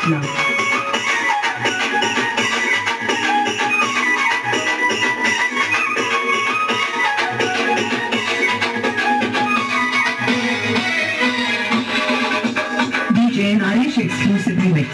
Patna. DJ Naresh exclusive remix.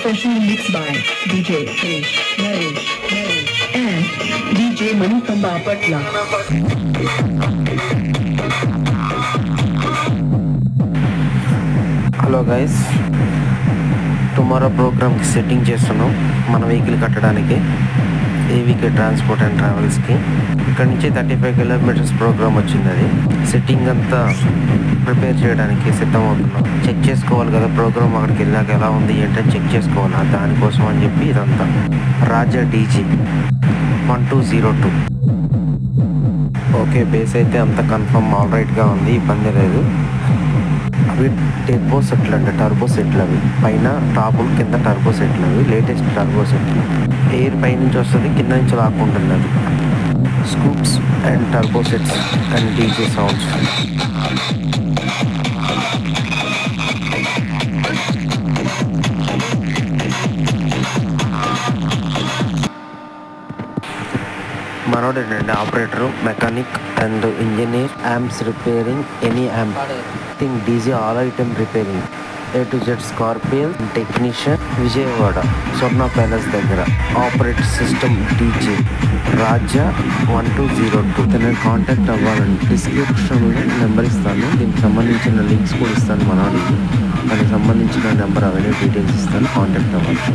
Professional mix by DJ Naresh and DJ Manikamba Patla. Hello guys, tomorrow program ki setting చేస్తున్నాం మన vehicle కట్టడానికి ఏవికే transport and travels కి ఇక్కడ నుంచి 35 kilometres programme వచ్చింది. అది setting అంతా ప్రిపేర్ చేయడానికి సిద్ధం అవుతున్నాం. చెక్ చేసుకోవాలి కదా ప్రోగ్రామ్ అక్కడికి వెళ్ళాక ఎలా ఉంది ఏంటని చెక్ చేసుకోవాలి. దానికోసం అని చెప్పి ఇదంతా రాజా డీజీ 1202. ఓకే, బేస్ అయితే అంత కన్ఫర్మ్ ఆల్ రైట్గా ఉంది, ఇబ్బంది లేదు. అవి టర్బో సెట్లు అంటే టర్బో సెట్లు అవి పైన టాపులు కింద టర్బో సెట్లు అవి లేటెస్ట్ టర్బో సెట్లు. ఎయిర్ పైనుంచి వస్తుంది, కింద నుంచి లాక్కుంటుంది. అది scoops and turbo sets and DJ sounds. మనోడేంటంటే operator, mechanic and engineer, amps repairing, any amp thing, DJ all item repairing, A to Z scorpion technician, Vijayawada Swarna palace దగ్గర. Operate system DJ Raja 1202. తనని కాంటాక్ట్ అవ్వాలంటే డిస్క్రిప్షన్లో నెంబర్ ఇస్తాను, దీనికి సంబంధించిన links కూడా ఇస్తాను. మనోడికి దానికి సంబంధించిన నెంబర్ అవన్నీ డీటెయిల్స్ ఇస్తాను, కాంటాక్ట్ అవ్వచ్చు.